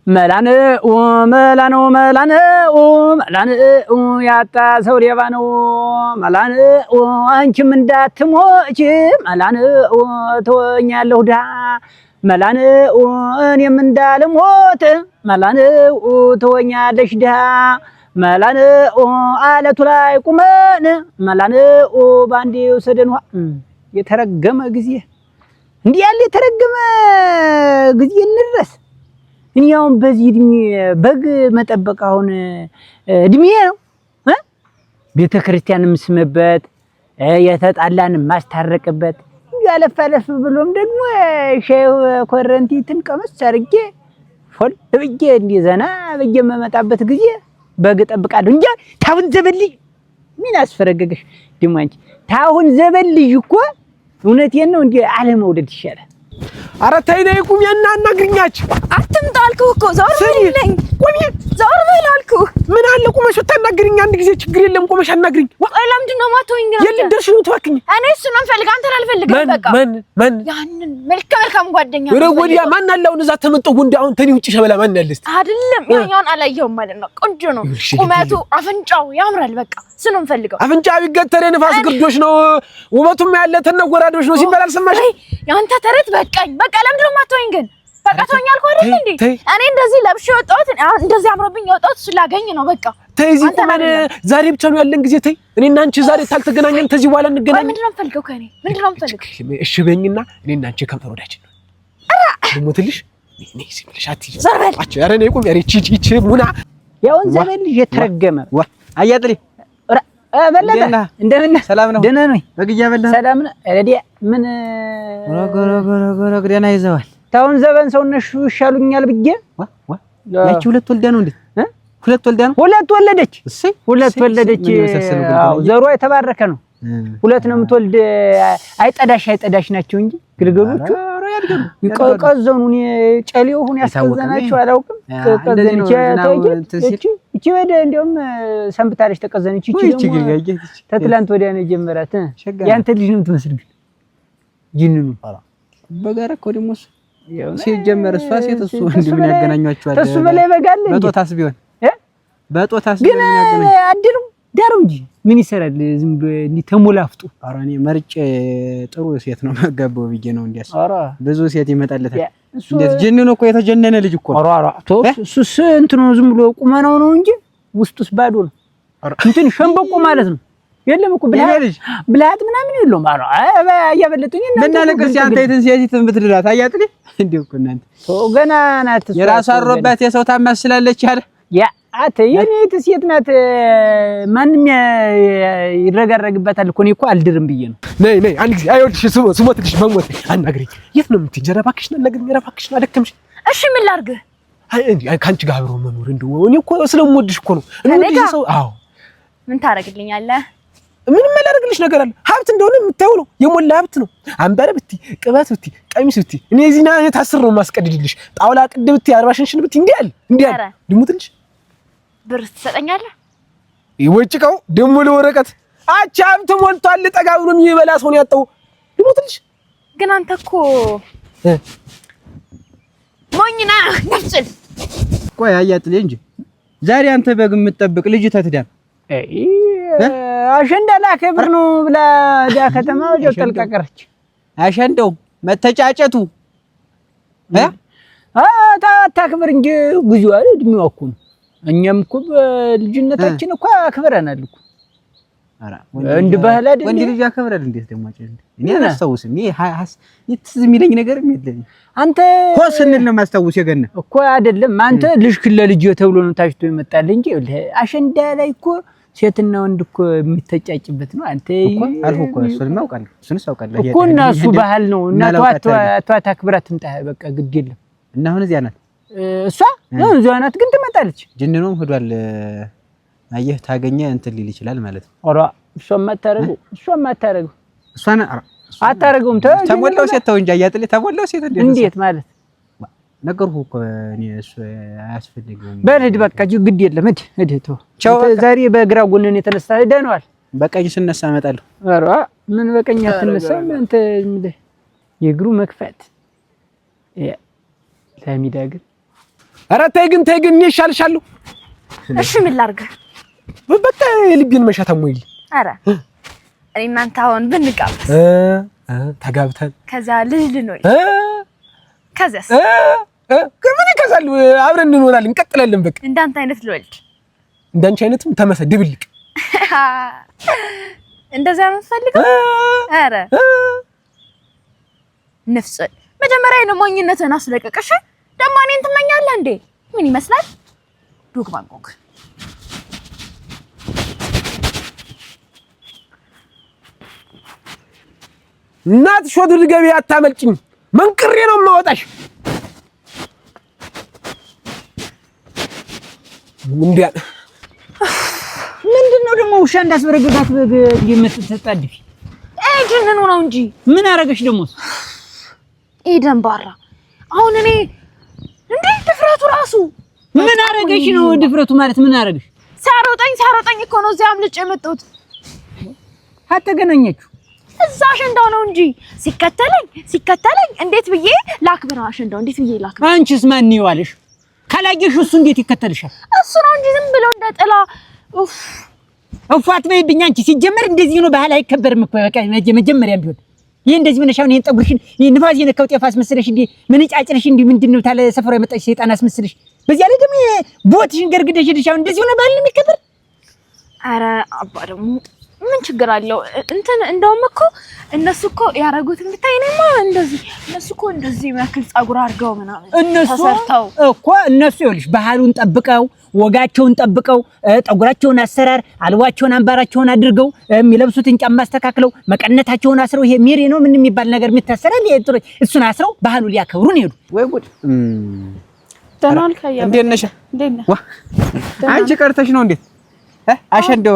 መላነው ያጣ ሰው ሌባ ነው መላነው አንቺም እንዳትሞች መላነው ተወኛለሁ ዳ መላነው እኔም እንዳልሞት መላነው ተወኛለሽ ዳ መላነው አለቱ ላይ ቁመን መላነው ባንዴው ሰደን የተረገመ ጊዜ እንዲህ ያለ የተረገመ ጊዜ እንድረስ እኛውን በዚህ እድሜ በግ መጠበቅ አሁን እድሜ ነው ቤተክርስቲያን ምስምበት የተጣላን ማስታረቅበት ያለፈለፍ ብሎም ደግሞ ሼው ኮረንቲትን ቀመስ አርጌ ፎል ብዬ እንዲዘና ብዬ መመጣበት ጊዜ በግ ጠብቃለሁ እንጂ ታውን ዘበልይ ምን አስፈረገገሽ ደሞ አንቺ ታውን ዘበልይ እኮ እውነቴን ነው እንዴ አለመውደድ ይሻላል ኧረ ተይ ነይ ቁሚ እና አናግሪኛች አትምጣ አልኩህ እኮ ዞር በልልኝ ቁሚ ዞር በል አልኩህ ምን አለ ቁመሽ ብታናግሪኝ አንድ ጊዜ ችግር የለም ቁመሽ አናግሪኝ ቆይ ለምንድን ነው የማትሆኝ ግን የለም ደርሽ ነው ትባክኝ እኔ እሱን ነው የምፈልግ አንተን አልፈልግም በቃ ማን ያንን መልካም ጓደኛ ወረ ወዲያ ማን አለውን እዛ ተመጣው ጉንዳ አሁን ተኒ ውጪ ሸበላ ማን ያለስ አይደለም ያኛውን አላየውም ማለት ነው ቆንጆ ነው ቁመቱ አፍንጫው ያምራል በቃ እሱ ነው የምፈልገው አፍንጫ ቢገተር የነፋስ ግርዶሽ ነው ውበቱም ያለ ተነጎራዶሽ ነው ሲባል አልሰማሽ ያንተ ተረት በቃኝ በቃ ለምንድን ነው የማትሆኝ ግን በቃ ተወኝ አልኩህ አይደል እንዴ እኔ እንደዚህ ለብሼ ወጣሁት እንደዚህ አምሮብኝ ወጣሁት ስላገኝ ነው በቃ ተይ እዚህ ቁመን ዛሬ ብቻ ነው ያለን ጊዜ ተይ እኔና አንቺ ዛሬ ታልተገናኘን ተዚህ በኋላ እንገናኝ ምንድን ነው የምፈልገው ከኔ ምንድን ነው የምፈልገው እሺ በይኝና እኔና አንቺ ከንፈር ወዳችን ልሞትልሽ ነይ ሲልሽ አትይ ዘርበል ኧረ ነይ ቁም ኧረ ቺቺ ሙና ያውን ዘበል የተረገመ አያጥሪ በለጠ እንደምን ሰላም ነው ደህና ነኝ በግያ በላ ሰላም ነው ረዲያ ምን ረገረገረገረ ደህና ይዘዋል ታውን ዘበን ሰውነሽ ይሻሉኛል ብዬ ያቺ ሁለት ወልዳ ነው እንዴ ሁለት ወልዳ ነው ሁለት ወለደች እሺ ሁለት ወለደች አው ዘሯ የተባረከ ነው ሁለት ነው የምትወልድ አይጠዳሽ ናቸው እንጂ ግልገሎቹ ቀዘኑን ጨሌውን ያስቀዘናቸው አላውቅም ቀዘነች እቺ ወደ እንደውም ሰንብታለች ተቀዘነች እቺ ደግሞ ተትላንት ወዲያ ነው ጀመራት ያንተ ልጅ ነው የምትመስል ጅንኑ በጋራ እኮ ደግሞ ሲጀመር እሷ ሴት እሱ እንደምን ያገናኛቸዋል ተሱ በላይ በጋለ በጦታስ ቢሆን በጦታስ ግን አድሩ ዳሩ እንጂ ምን ይሰራል ዝም እንዲ ተሞላፍጡ ኧረ እኔ መርጬ ጥሩ ሴት ነው መጋባው ብዬ ነው እንዲያስ ብዙ ሴት ይመጣለታል እንዴት ጀነነ እኮ የተጀነነ ልጅ እኮ ኧረ እሱስ እንትን ነው ዝም ብሎ ቁመናው ነው እንጂ ውስጡስ ባዶ ነው እንትን ሸምበቆ ማለት ነው የለም እኮ ብላት ምናምን የለውም ኧረ ያበለጡኝ እና በእናለቀስ አንተ የትን ብትድራት አያጥሊ እንዴው እኮ እናንተ ገና ናት የራሷ አሮባት የሰው ታማስላለች አይደል ያ አተ የኔ ሴት ናት ማንንም ይረጋረግበታል እኮ እኔ እኮ አልድርም ብዬ ነው ነይ አንድ ጊዜ አይወልሽ ስሞትልሽ መሞት አናግሪኝ የት ነው የምትጀራ እባክሽ አናግሪኝ እባክሽ አደከምሽ እሺ ምን ላድርግ አይ ካንቺ ጋር አብሮ መኖር እንደው እኔ እኮ ስለምወድሽ እኮ ነው እንዴ ሰው አዎ ምን ታረግልኛለህ ምን ማላረግልሽ ነገር አለ ሀብት እንደሆነ የምታየው ነው የሞላ ሀብት ነው አንበረ ብቲ ቅባት ብቲ ቀሚስ ብቲ እኔ እዚህና ታስር ነው ማስቀድድልሽ ጣውላ ቅድ ብቲ 40 ሽንሽን ብቲ እንዴ አለ ልሙትልሽ ብር ትሰጠኛለህ ይወጭቀው ደሞ ለወረቀት አቻ ሀብት ሞልቷል ጠጋ ብሎ የሚበላ ሰው ነው ያጣው ልሙትልሽ ግን አንተ እኮ ሞኝና ነፍስል ቆይ አያጥሌ እንጂ ዛሬ አንተ በግ የምትጠብቅ ልጅ ተትዳን አሸንዳ ላከብር ነው ብላ ዳ ከተማ ወደ ተልቀቀረች አሸንዳው መተጫጨቱ ታክብር እንጂ ጉዞ አይደል እድሜዋ እኮ ነው እኛም እኮ በልጅነታችን እኮ አክብረናል እኮ አራ እንደ ባህል አይደል ወንድ ልጅ አከብራል እንዴት ደሞ አጨ እኔ አላስታውስም ይትዝ የሚለኝ ነገር የለም አንተ ኮስ እንል ነው ማስታውስ የገነ እኮ አይደለም አንተ ልጅ ለልጅ ተብሎ ነው ታሽቶ ይመጣል እንጂ አሸንዳ ላይ እኮ ሴትና ወንድ እኮ የሚተጫጭበት ነው አንተ እኮ አልፎ እኮ እሱን አውቃለሁ እሱን አውቃለሁ እኮ እና እሱ ባህል ነው እና ተዋት አክብራት ትምጣ በቃ ግድ የለም እና አሁን እዚያ ናት እሷ እዚያ ናት ግን ትመጣለች ጅንኑም ሄዷል አየህ ታገኘ እንትን ሊል ይችላል ማለት ነው ኦራ እሷማ አታረገው እሷና አታረገውም ተሞላው ሴት ተው እንጂ አያጥሌ ተሞላው ሴት እንዴት ማለት ነገርኩ እኮ እኔ እሱ አያስፈልግም በልድ በቃ ግድ የለም ሂድ ተው ዛሬ በግራ ጎንን የተነሳ ሄደናል በቀኝ ስነሳ እመጣለሁ ኧረ ምን በቀኝ አትነሳ አንተ የእግሩ መክፈት ለሚዳ ግን ኧረ ተይ ግን እኔ እሻልሻለሁ። እሺ ምን ላድርግ? በቃ የልቤን መሻት አሞኝ። ኧረ እኔ እናንተ አሁን ብንጋባስ ተጋብተን ከዛ ልጅ ልንወልድ ከዛስ ከምን ይከዛል? አብረን እንኖራለን እንቀጥላለን። በቃ እንዳንተ አይነት ልወልድ እንዳንቺ አይነትም ተመሰል ድብልቅ እንደዛ ነው የምትፈልገው? ኧረ ነፍስ መጀመሪያ የሞኝነትን አስለቀቀሽ። ደግሞ እኔን ትመኛለህ እንዴ? ምን ይመስላል? ዶግ ባንኮክ እናት ሾድ ልገቢ አታመልጭኝ። መንቅሬ ነው የማወጣሽ። ምንድነው ደግሞ ውሻ እንዳስበረገጋት በግ የምትተጣድፊ? ጅንኑ ነው እንጂ ምን አረገሽ ደግሞ? ደንባራ አሁን እኔ እንዴ ድፍረቱ ራሱ ምን አረገሽ ነው? ድፍረቱ ማለት ምን አረገሽ? ሳሮጠኝ እኮ ነው እዚያ አምልጬ የመጣሁት። አትገናኛችሁ እዛ አሸንዳው ነው እንጂ ሲከተለኝ እንዴት ብዬ ላክብር? አሸንዳው እንዴት ብዬ ላክብር? አንቺስ ማን ይዋልሽ? ካላየሽ እሱ እንዴት ይከተልሻል? እሱ ነው እንጂ ዝም ብሎ እንደ ጥላ እፏት በይብኝ። አንቺ ሲጀመር እንደዚህ ነው ባህል አይከበርም እኮ በቃ መጀመሪያም ቢሆን ይሄ እንደዚህ ምን ሻውን ይሄን ጠጉርሽን ንፋስ የነካው ጤፍ አስመስለሽ እንዴ ምን ጫጭረሽ እንዴ ምንድነው ታለ ሰፈራው የመጣሽ ሰይጣን አስመስለሽ በዚያ ላይ ደግሞ ቦትሽን ገርግደሽ ሄደሻው እንደዚህ ነው ባህል የሚከበር? አረ አባ ደግሞ ምን ችግር አለው? እንደውም እኮ እነሱ እኮ ያረጉትን ብታይ ነማ እንደዚህ እነሱ እኮ እንደዚህ የሚያክል ጸጉር አድርገው ምናምን ተሰርተው እኮ እነሱ ይኸውልሽ ባህሉን ጠብቀው ወጋቸውን ጠብቀው ጠጉራቸውን አሰራር አልዋቸውን አንባራቸውን አድርገው የሚለብሱትን ጫማ አስተካክለው መቀነታቸውን አስረው ይሄ ሚሪ ነው ምን የሚባል ነገር የሚታሰራል እሱን አስረው ባህሉ ሊያከብሩ ነው ሄዱ። ወይ ጉድ! ደናል ካያ እንዴት ነሽ? ዋ አንቺ ቀርተሽ ነው እንዴ? አሸንደው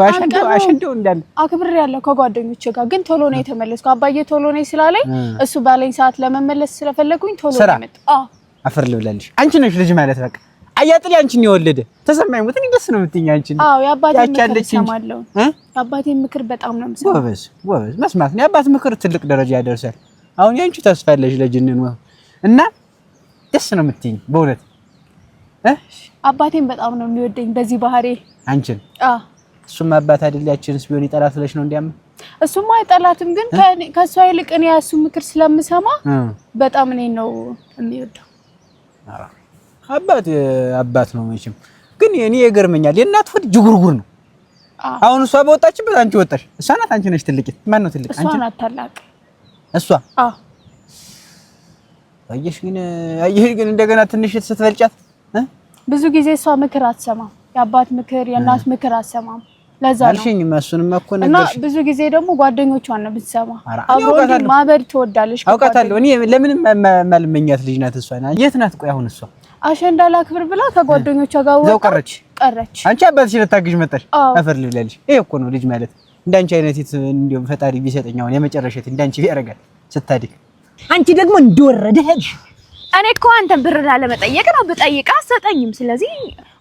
እንዳለ አክብሬ ያለው ከጓደኞቼ ጋር ግን ቶሎ ነው የተመለስኩ። አባዬ ቶሎ ነው ስላለኝ እሱ ባለኝ ሰዓት ለመመለስ ስለፈለኩኝ ቶሎ ነው የመጣው። አፈር ልብላልሽ። አንቺ ነሽ ልጅ ማለት በቃ አያጥሊ አንቺን የወለደ ተሰማኝ። ሞት ደስ ነው የምትይኝ አንቺ። አዎ የአባቴን ምክር ሰማለሁ። የአባቴን ምክር በጣም ነው የምሰማው። ጎበዝ መስማት ነው። የአባት ምክር ትልቅ ደረጃ ያደርሳል። አሁን ያንቺ ተስፋ ያለሽ ለጅንን ነው እና ደስ ነው የምትይኝ በእውነት። አባቴን በጣም ነው የሚወደኝ በዚህ ባህሪ አንቺን። እሱም አባት አይደል ያቺንስ ቢሆን ይጠላት ብለሽ ነው እንዲያም? እሱማ አይጠላትም፣ ግን ከሷ ይልቅ እኔ ያሱ ምክር ስለምሰማ በጣም እኔን ነው የሚወደው። አባት ነው መቼም። ግን እኔ ይገርመኛል የእናት ሆድ ጅጉርጉር ነው። አሁን እሷ በወጣችበት አንቺ ወጣሽ። እሷ ናት አንቺ ነሽ ትልቂት። ማን ነው ትልቅ? አንቺ። እሷ ናት ታላቅ። እሷ አየሽ ግን እንደገና ትንሽ ስትፈልጫት ብዙ ጊዜ እሷ ምክር አትሰማም። የአባት ምክር የእናት ምክር አትሰማም። ለዛ ነው አልሽኝ። መስንም እኮ ነገርሽ። እና ብዙ ጊዜ ደግሞ ጓደኞቿን ነው ብትሰማ። አብሮኝ ማበድ ትወዳለሽ። አውቃታለሁ። እኔ ለምንም ማልመኛት ልጅ ናት እሷ። የት ናት? ቆይ አሁን እሷ አሸንዳ ላክብር ብላ ከጓደኞቿ ጋር ቀረች። አንቺ አባትሽ ልታግዥ መጣሽ። አፈር ልብላለሽ። ይሄ እኮ ነው ልጅ ማለት። እንዳንቺ አይነት እንደው ፈጣሪ ቢሰጠኝ አሁን የመጨረሻት እንዳንቺ ያረጋል ስታድግ። አንቺ ደግሞ እንደወረደ ሄድሽ። እኔ እኮ አንተን ብር ላለመጠየቅ ነው ብጠይቅ አሰጠኝም። ስለዚህ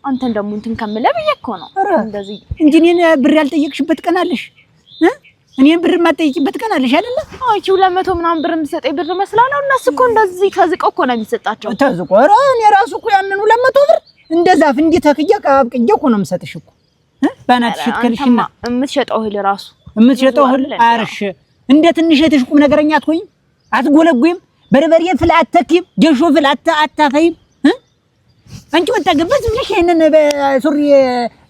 አንተን ደግሞ እንትን ከምለህ ብዬሽ እኮ ነው እንደዚህ እንጂ እኔን ብር ያልጠየቅሽበት ቀን አለሽ? እኔን ብር የማትጠይቂበት ቀን አለሽ አይደለ? አዎ 200 ምናምን ብር የምትሰጠኝ ብር መስላለሁ። እነሱ እኮ እንደዚህ ተዝቀው እኮ ነው የሚሰጣቸው። ተዝቆ ኧረ እኔ ራሱ እኮ ያንን 200 ብር እንደዛፍ እንዴ ተክያ ቀብቅዬ እኮ ነው የምሰጥሽ እኮ ባናትሽ ትከልሽና የምትሸጠው እህል ራሱ የምትሸጠው እህል አርሽ እንደ ትንሽ ቁም ነገረኛ አትሆኝም? አትጎለጉይም? በርበሬ ፍላት አትተኪም? ጀሾ ፍላት አታፈይም? አንቺ ወጣገበት ምንሽ ይሄንን በሱሪ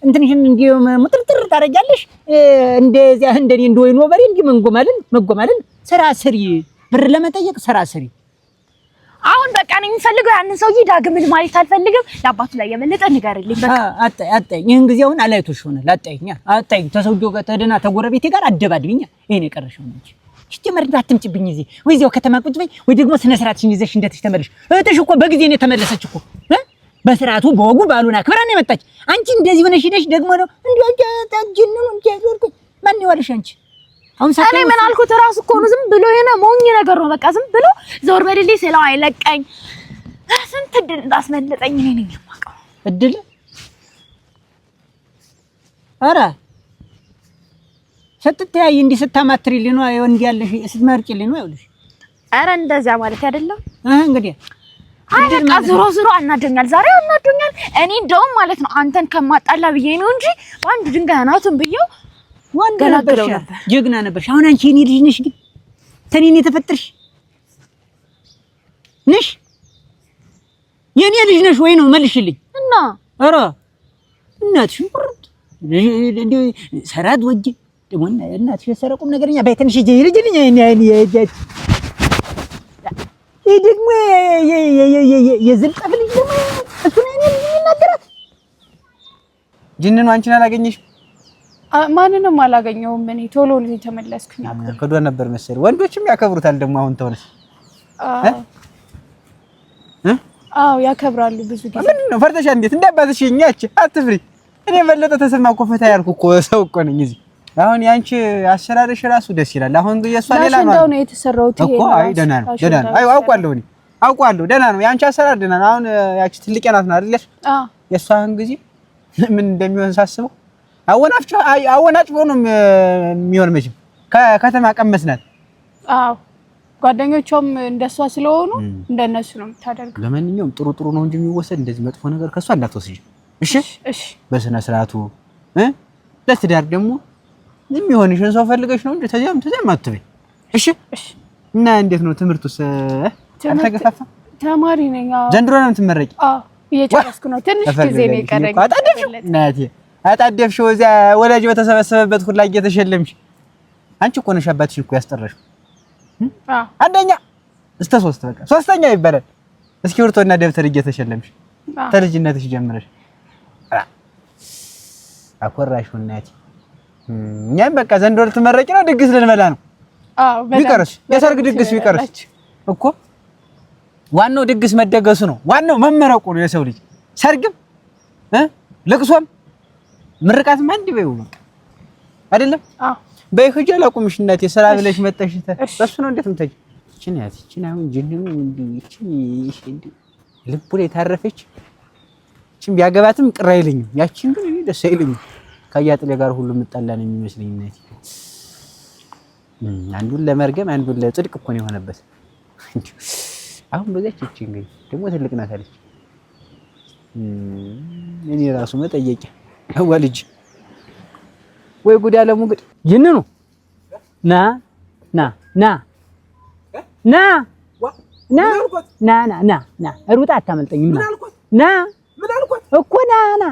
እንትንሽን እንዲው ሙጥርጥር ታረጋለሽ። እንደዚያ እንደኔ እንደወይ ነው በሬ እንዲ መጎማልን ስራ ስሪ። ብር ለመጠየቅ ስራ ስሪ። አሁን በቃ ነው የሚፈልገው ያንን ሰውዬ ዳግም ማለት አልፈልግም። ለአባቱ ላይ የመለጠ ንገርልኝ በቃ። አጣይ ይሄን ጊዜ አሁን አላይቶሽ ሆነ አጣይ ተሰውጆ ጋር ተደና ተጎረቤቴ ጋር አደባድብኛ። ይሄን የቀረሽው እንጂ ሲጀመር እንዳትምጭብኝ እዚህ ወይ እዚያው ከተማ ቁጭ በይ ወይ ደግሞ ስነ ስርዓትሽን ይዘሽ እንደትሽ ተመለሽ። እህትሽ እኮ በጊዜ ነው ተመለሰች እኮ በስርዓቱ በወጉ ባሉን አክብራ ነው የመጣች። አንቺ እንደዚህ ሆነሽ ሄደሽ ደግሞ ነው እንዴ ታጅኑ እንዴ ወርኩ ማን ይዋልሽ አንቺ? አሁን እኔ ምን አልኩት ራሱ እኮ ነው ዝም ብሎ የሆነ ሞኝ ነገር ነው በቃ ዝም ብሎ ዞር በልልኝ ስለው አይለቀኝ። ስንት እድል እንዳስመለጠኝ እኔ ነኝ የማውቀው። እድል ኧረ ስትተያይ እንዲህ ስታማትሪልኝ ነው ወንድ ያለሽ ስትመርጭልኝ ነው ያውልሽ። ኧረ እንደዛ ማለት አይደለም። እንግዲህ በቃ ዞሮ አናዶኛል፣ ዛሬ አናዶኛል። እኔ እንደውም ማለት ነው አንተን ከማጣላ ብዬ ነው እንጂ በአንድ ድንጋይ አናቱን ብዬው ወንድ ነበርሽ፣ ጀግና ነበርሽ። አሁን አንቺ የኔ ልጅ ነሽ፣ ግን ተኔ ተፈጥርሽ ነሽ። የኔ ልጅ ነሽ ወይ ነው መልሽልኝ። እና ኧረ እናትሽ ቁርጥ እንዴ ሰራት ወጅ ደግሞ እናትሽ የሰረቁም ነገርኛ ባይተንሽ ይልጅልኝ የጃጅ ደግሞ የዝልጠፍ ልጅ ደግሞ እሱ ነው የሚናገራት። ጅንኑ አንቺን አላገኘሽ? ማንንም አላገኘውም። እኔ ቶሎ ነው የተመለስኩኝ። ከዶ ነበር መሰለኝ። ወንዶችም ያከብሩታል ደግሞ አሁን ተሆነስ አዎ ያከብራሉ ብዙ ጊዜ። ምን ነው ፈርተሻ? እንዴት እንዳባትሽ እኛች አትፍሪ። እኔ መለጠ ተሰማ እኮ ፈታ ያልኩ እኮ ሰው እኮ ነኝ እዚህ። አሁን ያንቺ አሰራርሽ ራሱ ደስ ይላል። አሁን የሷ ሌላ ነው እንደው ነው የተሰራው ይሄ እኮ። አይ ደህና ነው ደህና ነው። አይ አውቃለሁ እኔ አውቃለሁ ደህና ነው። ያንቺ አሰራር ደህና ነው። አሁን ያቺ ትልቅ ናት ነው አይደል? የሷን ጊዜ ምን እንደሚሆን ሳስበው አወናጭ ነው የሚሆን መቼም ከተማ ቀመስናት። አዎ ጓደኞቿም እንደሷ ስለሆኑ እንደነሱ ነው የምታደርገው። ለማንኛውም ጥሩ ነው እንጂ የሚወሰድ እንደዚህ መጥፎ ነገር ከሷ እንዳትወስጂ እሺ? እሺ በስነ ስርዓቱ ለትዳር ደግሞ የሚሆንሽን ሰው ፈልገሽ ነው እንጂ ተዚያም አትበይ እሺ? እሺ። እና እንዴት ነው ትምህርቱስ? አልተገፋፋ? ተማሪ ነኝ። ዘንድሮ ነው የምትመረቂ? አዎ እየጨረስኩ ነው። ትንሽ ጊዜ ነው የቀረኝ። አጣደፍሽው እዚያ ወላጅ በተሰበሰበበት ሁላ እየተሸለምሽ። አንቺ እኮ ነሽ አባትሽ እኮ ያስጠራሽው። አንደኛ እስከ 3 በቃ ሶስተኛ ይባላል። እስክሪብቶና ደብተር እየተሸለምሽ ተልጅነትሽ ጀምረሽ አኮራሽው እናቴ። እኛም በቃ ዘንድሮ ልትመረቂ ነው፣ ድግስ ልንበላ ነው። አዎ ቢቀርስ የሰርግ ድግስ ቢቀርስ እኮ ዋናው ድግስ መደገሱ ነው፣ ዋናው መመረቁ ነው። የሰው ልጅ ሰርግም ለቅሶም ምርቃትም አንድ በይው በቃ አይደለም? አዎ በይሁጂ አላቁምሽ እናቴ። ስራ ብለሽ መጣሽ በሱ ነው እንዴት ምታጅ እቺን ያት እቺን አሁን ጅንኑ እንዴ ልቡ ላይ ታረፈች። እቺን ቢያገባትም ቅር አይለኝም፣ ያቺን ግን ደስ አይለኝም። ከያጥለ ጋር ሁሉ ምጣላ ነው የሚመስለኝ እናቴ። አንዱን ለመርገም አንዱን ለጽድቅ እኮ ነው የሆነበት። አሁን በዛች እቺ እንግዲህ ደግሞ ትልቅ ናት አለች። እኔ ራሱ መጠየቂያ አዋልጅ ወይ ጉድ ያለሙ ግድ ጅንኑ ና ና ና ና ና ና ና ና ና ሩጣ አታመልጠኝም። ና ና ምን አልኳት እኮ ና ና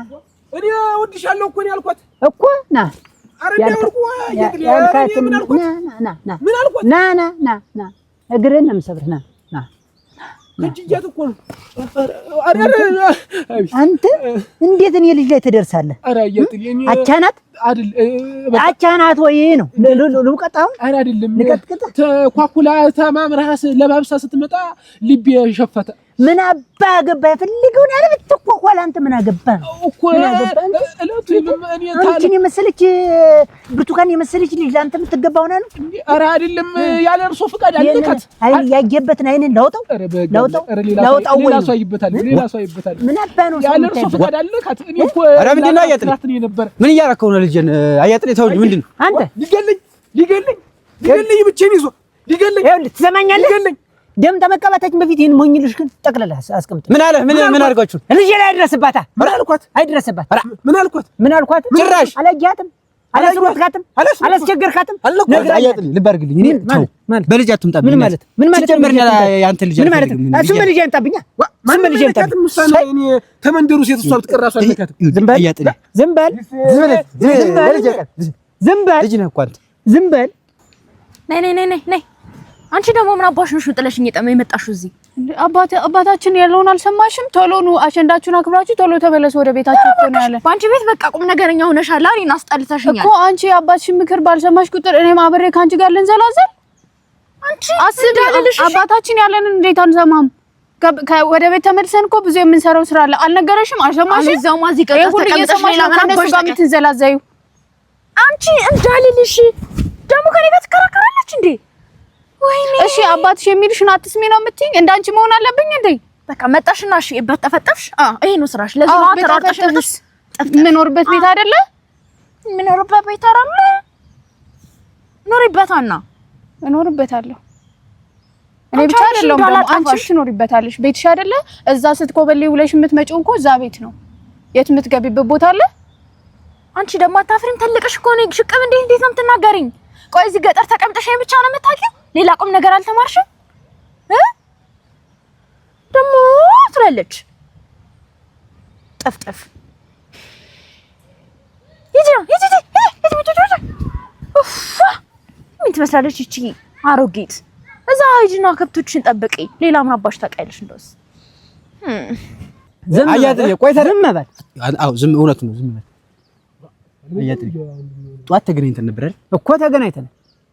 እኔ ወድሻለሁ እኮ ነው ያልኳት እኮ ና ና ና ና ና እግርህን ነው የምሰብርህ። ና ና ከጅያት እኮ ነው። አንተ እንዴት እኔ ልጅ ላይ ትደርሳለህ? አቻናት አይደል? አቻናት ወይ ነው ልውቀጣው? አረ አይደለም። ተኳኩላ ተማምራስ ለባብሳ ስትመጣ ልቤ ሸፈተ። ምን አባ ገባ ይፈልገውን ያለ ብትኳኳል አንተ ምን አገባ እኮ እለቱ እኔ አንቺን የመሰለች ብርቱካን የመሰለች ልጅ አንተ የምትገባው ነው። አረ አይደለም። ያለ እርሶ ፍቃድ አለከት አይን ያየበትን አይንን ለውጠው ሌላ ሰው ይበታል። ምን አባ ነው ያለ እርሶ ፍቃድ አለከት። እኔ እኮ አረ ምንድነው አያጥልኝ ምን እያረከው ነው ልጅን? አያጥልኝ ተው ምንድነው አንተ ሊገለኝ ብቻዬን ይዞ ሊገለኝ ይኸውልህ ትሰማኛለህ? ሊገለኝ ደም ተመቀባታችን በፊት ይሄን ሞኝልሽ ግን ጠቅለለህ አስቀምጥ። ምን አለ ምን አድርጋችሁ ልጅ ላይ አይደረስባታ? ምን አልኳት? አይደረስባት። ምን አልኳት? ጭራሽ አላያትም፣ አላስሮትካትም፣ አላስቸገርካትም። ነገር አያጥልኝ ልብ አድርግልኝ። እኔ ተው በልጅ አትምጣብኝ። ምን ማለት ጀመርኛ ያንተ ልጅ ምን ማለት እሱ በልጅ አይምጣብኝ። ምን በልጅ አይምጣብኝ? እኔ ተመንደሩ ሴት እሷ ብትቀራሱ አልተካትም። ዝም በል አያጥልኝ። ዝም በል ልጅ ነህ እኮ አንተ። ዝም በል ነይ አንቺ ደግሞ ምን አባሽ ነው ጥለሽኝ የመጣሽው እዚህ? አባታችን ያለውን አልሰማሽም? ቶሎ ነው አሸንዳችሁን አክብራችሁ ቶሎ ተመለሱ ወደ ቤታችሁ እኮ ነው ያለ። በአንቺ ቤት በቃ ቁም ነገረኛ ሆነሻል። እኔን አስጠልተሽኛል እኮ አንቺ አባትሽን ምክር ባልሰማሽ ቁጥር እኔም አብሬ ካንቺ ጋር ልንዘላዘል። አንቺ አስዳልልሽ አባታችን ያለንን እንዴት አንሰማም? ወደ ቤት ተመልሰን እኮ ብዙ የምንሰራው ስራ አለ። አልነገረሽም? አልሰማሽም? እዛው ማዚ ቀጣ ተቀምጠሽ ሌላ ምን አባሽ ጋር የምትንዘላዘዩ አንቺ እንዳልልሽ ደግሞ ከኔ ጋር ትከራከራለች እንዴ? ወይኔ እሺ አባትሽ የሚልሽን አትስሚ ነው የምትይኝ? እንዳንቺ መሆን አለብኝ እንዴ? በቃ መጣሽና እሺ በተፈጠፍሽ ይሄ ነው ስራሽ። ለዚህ ነው ተራርተሽ የምኖርበት ቤት አይደለ? የምኖርበት ቤት አይደለ? ኖሪበታና እኖርበታለሁ። እኔ ብቻ አይደለም ደግሞ አንቺም ትኖሪበታለሽ። ቤትሽ አይደለ? እዛ ስትኮበልይ ውለሽ የምትመጪው እኮ እዛ ቤት ነው። የት የምትገቢበት ቦታ አለ? አንቺ ደግሞ አታፍሪም? ተልቀሽ እኮ ነው ሽቅብ። እንዴት ነው የምትናገሪኝ? ቆይ እዚህ ገጠር ተቀምጠሽ ብቻ ነው የምታውቂው? ሌላ ቁም ነገር አልተማርሽም? ደግሞ ትላለች ጠፍጠፍ ይጂ ምን ትመስላለች እቺ አሮጊት? እዛ ሂጂና ከብቶችን ጠብቂ። ሌላ ምን አባሽ ታውቂያለሽ? እንደውስ ዝም አያጥዬ ቆይ ዝም በል። አዎ ዝም እውነት ነው። ዝም በል አያጥዬ። ጧት ተገናኝተን ነበር አይደል? እኮ ተገናኝተን።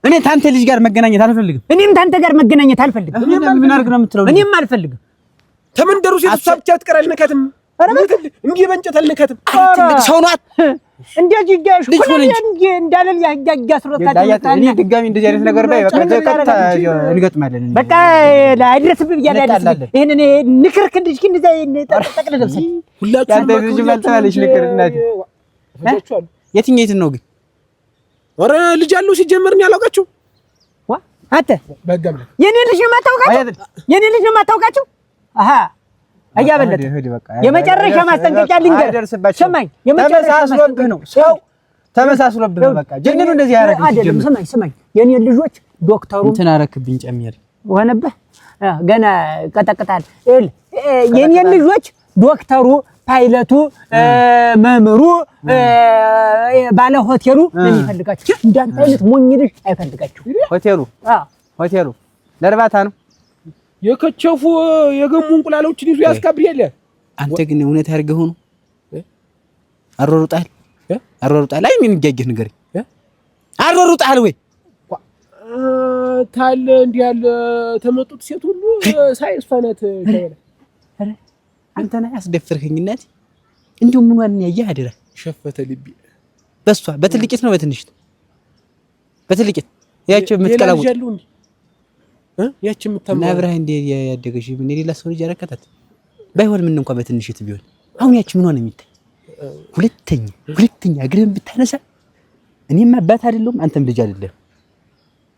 እኔ ታንተ ልጅ ጋር መገናኘት አልፈልግም። እኔም ታንተ ጋር መገናኘት አልፈልግም። ምን አድርግ ነው የምትለው? እኔም አልፈልግም። ተመንደሩ ሴት እሷ ብቻ ትቀራለች። ነካትም እንዲህ በእንጨት አልነካትም። ትልቅ ሰው ናት። እንደዚህ ጋሽ እንጂ እንዳለል ያጋስሮታል። እኔ ድጋሚ እንደዚህ አይነት ነገር ላይ በቃ ተቀጣ እንገጥማለን። በቃ አይደርስብኝ ያዳልስ ይሄንን ንክርክ እንደዚህ እንደዚህ ተጠቅለ ደብሰኝ ሁላችሁ ያንተ ልጅ ማልተባለሽ ንክር እናት የትኛይትን ነው ግን? ኧረ ልጅ አለው ሲጀመር ነው ያላውቃችሁ። ዋ አንተ በጋም የኔ ልጅ ነው የማታውቃቸው? የኔ ልጅ ነው የማታውቃቸው? አሃ አያበለጥ የመጨረሻ ማስጠንቀቂያ ልንገር። ሰማኝ፣ የመጨረሻ ተመሳስሎብህ ነው ሰው ተመሳስሎብህ በቃ ጀንኑ እንደዚህ ያረግ አይደለም። ሰማኝ የኔ ልጆች ዶክተሩ እንትን አረክብኝ ጨምር ሆነብህ ገና ቀጠቅጣል። የኔ ልጆች ዶክተሩ፣ ፓይለቱ፣ መምሩ፣ ባለ ሆቴሉ ምን ይፈልጋችሁ? እንዳንተ አይነት ሞኝ ልጅ አይፈልጋችሁ። ሆቴሉ ለእርባታ ነው። የከቸፉ የገሙ እንቁላሎችን ይዞ ያስካብሪያል። አንተ ግን እውነት አድርገህ ሆኖ አሮሩጣል አይ ምን ይጋገህ ነገር አሮሩጣል ወይ ታለ እንዲህ ያለ ተመጡት ሴት ሁሉ ሳይስፈነት ይላል። አረ አንተ ነህ ያስደፍርኸኝ እናቴ። እንዴው ምን ዋን ያየህ አደረ ሸፈተ ልቢ በሷ በትልቂት ነው በትንሽት በትልቂት ያቺ የምትቀላውጥ ያቺ የምትተማ ናብራህ እንደ ያደገሽ ምን ሌላ ሰው ልጅ አረከታት ባይሆን ምን እንኳን በትንሽት ቢሆን አሁን ያቺ ምን ሆነ የሚታይ ሁለተኛ እግርህን ብታነሳ እኔም አባት አይደለሁም አንተም ልጅ አይደለም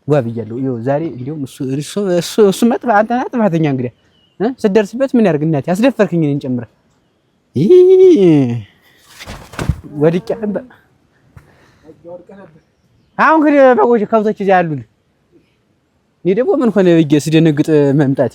ጓብያለሁ። ይኸው ዛሬ እንዲያውም እሱ መጥፋ አንተ ነህ ጥፋተኛ። እንግዲህ ስትደርስበት ምን ያርግ እናቴ አስደፈርክኝ እኔን ጨምረህ ወድቄ ነበር። አሁን እንግዲህ በጎች ከብቶች እዚያ አሉልህ። እኔ ደግሞ ምን ሆነ ብዬሽ ስደነግጥ መምጣት